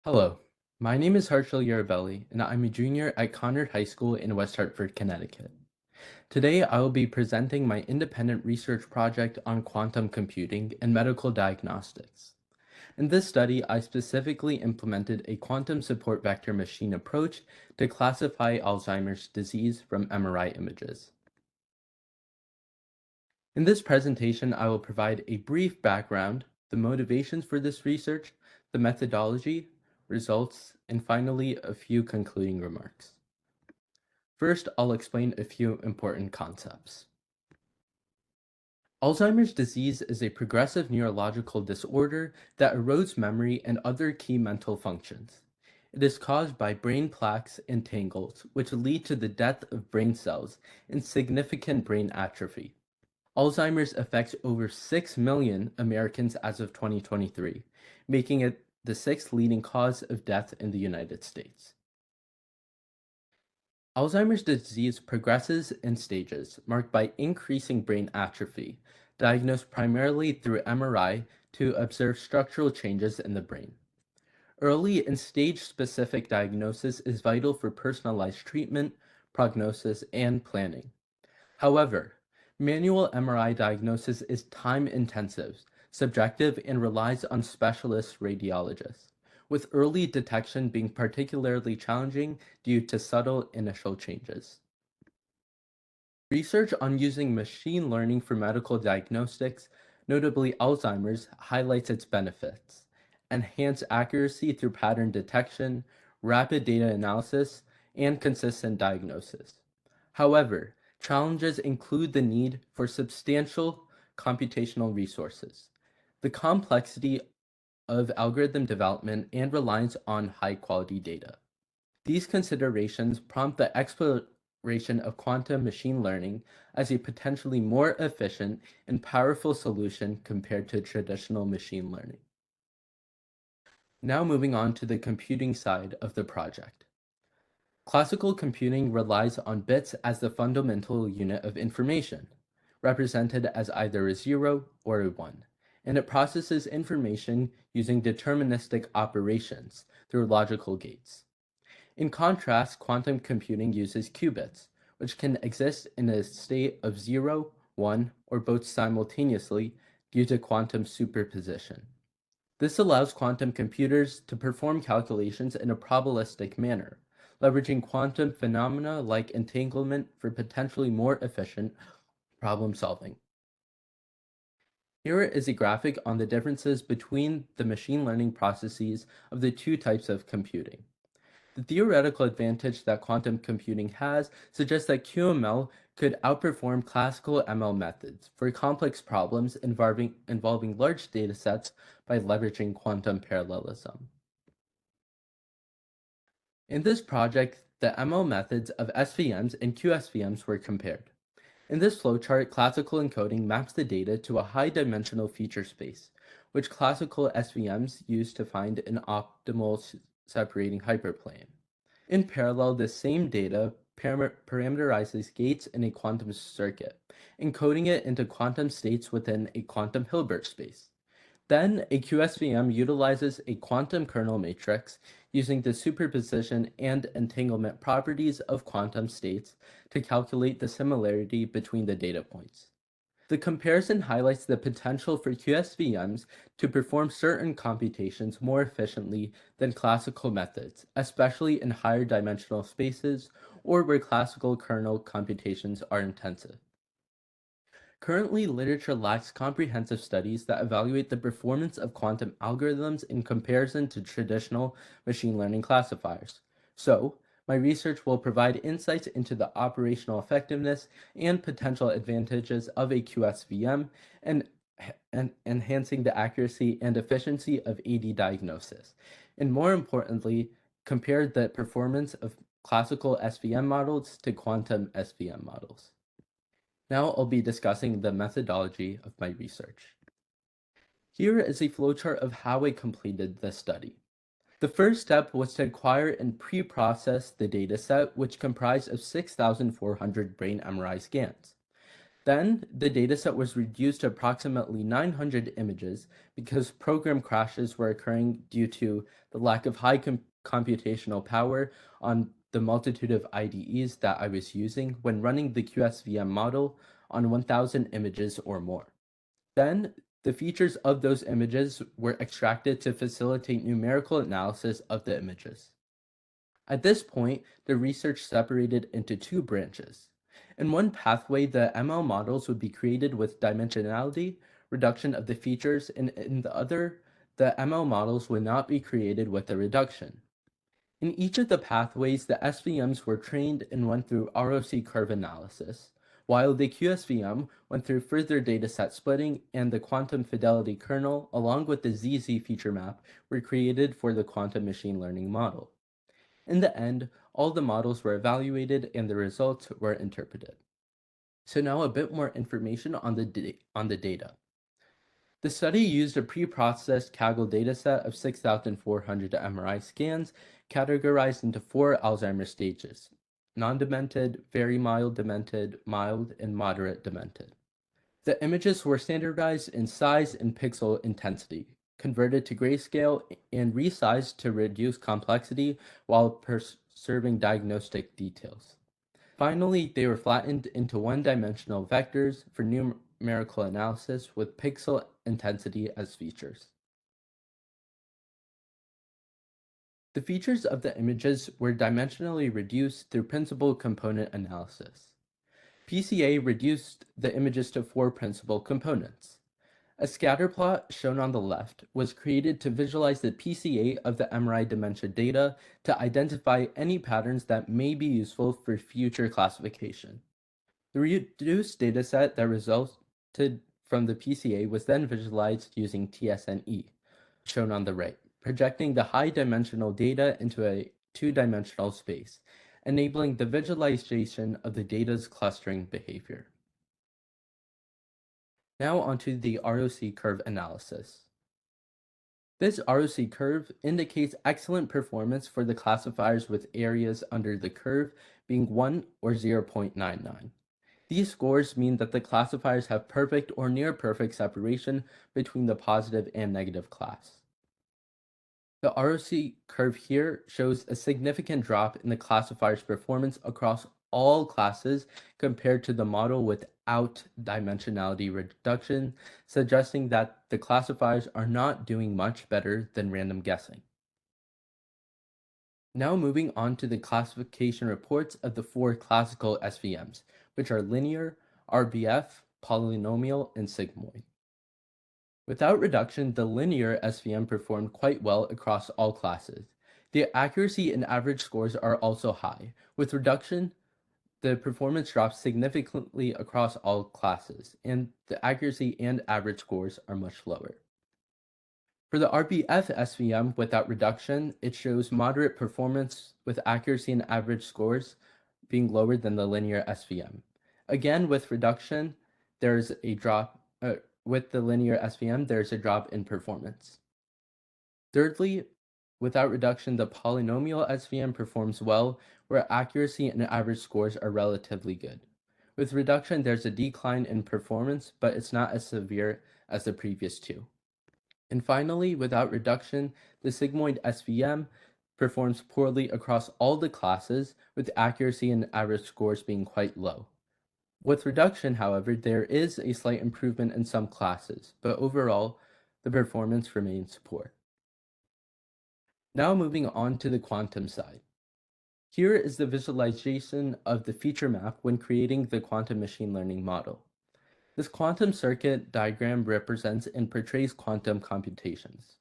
Hello, my name is Hershel Yerrabelli, and I'm a junior at Conard High School in West Hartford, Connecticut. Today, I will be presenting my independent research project on quantum computing and medical diagnostics. In this study, I specifically implemented a quantum support vector machine approach to classify Alzheimer's disease from MRI images. In this presentation, I will provide a brief background, the motivations for this research, the methodology, results, and finally, a few concluding remarks. First, I'll explain a few important concepts. Alzheimer's disease is a progressive neurological disorder that erodes memory and other key mental functions. It is caused by brain plaques and tangles, which lead to the death of brain cells and significant brain atrophy. Alzheimer's affects over 6 million Americans as of 2023, making it the sixth leading cause of death in the United States. Alzheimer's disease progresses in stages marked by increasing brain atrophy, diagnosed primarily through MRI to observe structural changes in the brain. Early and stage-specific diagnosis is vital for personalized treatment, prognosis, and planning. However, manual MRI diagnosis is time-intensive, subjective, and relies on specialist radiologists, with early detection being particularly challenging due to subtle initial changes. Research on using machine learning for medical diagnostics, notably Alzheimer's, highlights its benefits. Enhanced accuracy through pattern detection, rapid data analysis, and consistent diagnosis. However, challenges include the need for substantial computational resources, the complexity of algorithm development, and reliance on high-quality data. These considerations prompt the exploration of quantum machine learning as a potentially more efficient and powerful solution compared to traditional machine learning. Now moving on to the computing side of the project. Classical computing relies on bits as the fundamental unit of information, represented as either a 0 or a 1, and it processes information using deterministic operations through logical gates. In contrast, quantum computing uses qubits, which can exist in a state of 0, 1, or both simultaneously due to quantum superposition. This allows quantum computers to perform calculations in a probabilistic manner, leveraging quantum phenomena like entanglement for potentially more efficient problem solving. Here is a graphic on the differences between the machine learning processes of the two types of computing. The theoretical advantage that quantum computing has suggests that QML could outperform classical ML methods for complex problems involving large datasets by leveraging quantum parallelism. In this project, the ML methods of SVMs and QSVMs were compared. In this flowchart, classical encoding maps the data to a high-dimensional feature space, which classical SVMs use to find an optimal separating hyperplane. In parallel, the same data parameterizes gates in a quantum circuit, encoding it into quantum states within a quantum Hilbert space. Then, a QSVM utilizes a quantum kernel matrix using the superposition and entanglement properties of quantum states to calculate the similarity between the data points. The comparison highlights the potential for QSVMs to perform certain computations more efficiently than classical methods, especially in higher dimensional spaces or where classical kernel computations are intensive. Currently, literature lacks comprehensive studies that evaluate the performance of quantum algorithms in comparison to traditional machine learning classifiers. So, my research will provide insights into the operational effectiveness and potential advantages of a QSVM and enhancing the accuracy and efficiency of AD diagnosis. And more importantly, compare the performance of classical SVM models to quantum SVM models. Now I'll be discussing the methodology of my research. Here is a flowchart of how I completed the study. The first step was to acquire and pre-process the dataset, which comprised of 6,400 brain MRI scans. Then the dataset was reduced to approximately 900 images because program crashes were occurring due to the lack of high computational power on the multitude of IDEs that I was using when running the QSVM model on 1000 images or more. Then the features of those images were extracted to facilitate numerical analysis of the images. At this point, the research separated into two branches. In one pathway, the ML models would be created with dimensionality, reduction of the features, and in the other, the ML models would not be created with a reduction. In each of the pathways, the SVMs were trained and went through ROC curve analysis, while the QSVM went through further dataset splitting and the quantum fidelity kernel, along with the ZZ feature map, were created for the quantum machine learning model. In the end, all the models were evaluated and the results were interpreted. So now a bit more information on the data. The study used a pre-processed Kaggle dataset of 6,400 MRI scans categorized into 4 Alzheimer's stages: non-demented, very mild demented, mild, and moderate demented. The images were standardized in size and pixel intensity, converted to grayscale, and resized to reduce complexity while preserving diagnostic details. Finally, they were flattened into one-dimensional vectors for numerical analysis with pixel intensity as features. The features of the images were dimensionally reduced through principal component analysis. PCA reduced the images to 4 principal components. A scatter plot, shown on the left, was created to visualize the PCA of the MRI dementia data to identify any patterns that may be useful for future classification. The reduced dataset that resulted from the PCA was then visualized using TSNE, shown on the right, projecting the high-dimensional data into a two-dimensional space, enabling the visualization of the data's clustering behavior. Now onto the ROC curve analysis. This ROC curve indicates excellent performance for the classifiers with areas under the curve being 1 or 0.99. These scores mean that the classifiers have perfect or near perfect separation between the positive and negative class. The ROC curve here shows a significant drop in the classifier's performance across all classes compared to the model without dimensionality reduction, suggesting that the classifiers are not doing much better than random guessing. Now moving on to the classification reports of the 4 classical SVMs, which are linear, RBF, polynomial, and sigmoid. Without reduction, the linear SVM performed quite well across all classes. The accuracy and average scores are also high. With reduction, the performance drops significantly across all classes, and the accuracy and average scores are much lower. For the RBF SVM without reduction, it shows moderate performance with accuracy and average scores being lower than the linear SVM. Again, with reduction, there's a drop. With the linear SVM, there's a drop in performance. Thirdly, without reduction, the polynomial SVM performs well, where accuracy and average scores are relatively good. With reduction, there's a decline in performance, but it's not as severe as the previous two. And finally, without reduction, the sigmoid SVM performs poorly across all the classes, with accuracy and average scores being quite low. With reduction, however, there is a slight improvement in some classes, but overall, the performance remains poor. Now moving on to the quantum side. Here is the visualization of the feature map when creating the quantum machine learning model. This quantum circuit diagram represents and portrays quantum computations.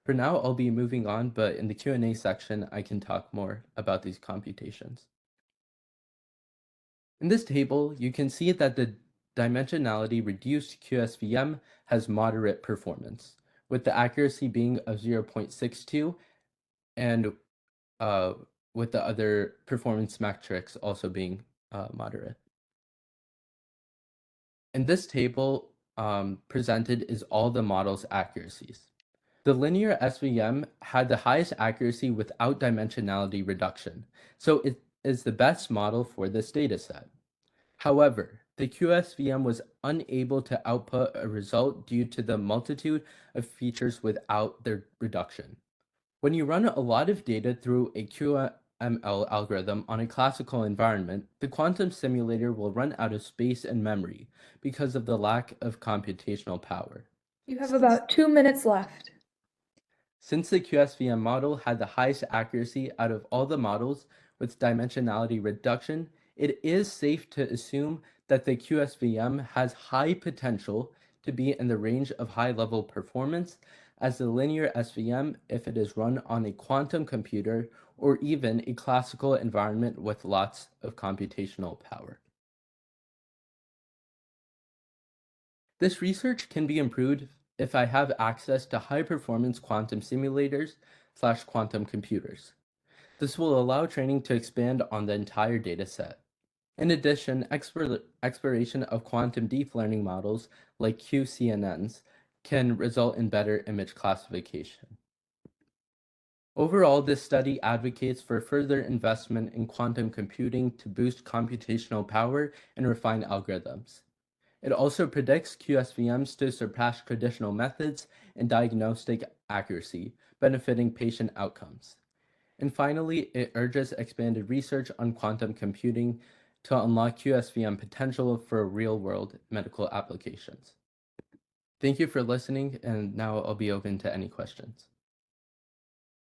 For now, I'll be moving on, but in the Q&A section, I can talk more about these computations. In this table, you can see that the dimensionality reduced QSVM has moderate performance, with the accuracy being of 0.62 and with the other performance metrics also being moderate. In this table presented is all the model's accuracies. The linear SVM had the highest accuracy without dimensionality reduction, so it is the best model for this dataset. However, the QSVM was unable to output a result due to the multitude of features without their reduction. When you run a lot of data through a QML algorithm on a classical environment, the quantum simulator will run out of space and memory because of the lack of computational power. You have about 2 minutes left. Since the QSVM model had the highest accuracy out of all the models with dimensionality reduction, it is safe to assume that the QSVM has high potential to be in the range of high-level performance as the linear SVM if it is run on a quantum computer or even a classical environment with lots of computational power. This research can be improved if I have access to high-performance quantum simulators/quantum computers. This will allow training to expand on the entire data set. In addition, exploration of quantum deep learning models like QCNNs can result in better image classification. Overall, this study advocates for further investment in quantum computing to boost computational power and refine algorithms. It also predicts QSVMs to surpass traditional methods in diagnostic accuracy, benefiting patient outcomes. And finally, it urges expanded research on quantum computing to unlock QSVM potential for real-world medical applications. Thank you for listening, and now I'll be open to any questions.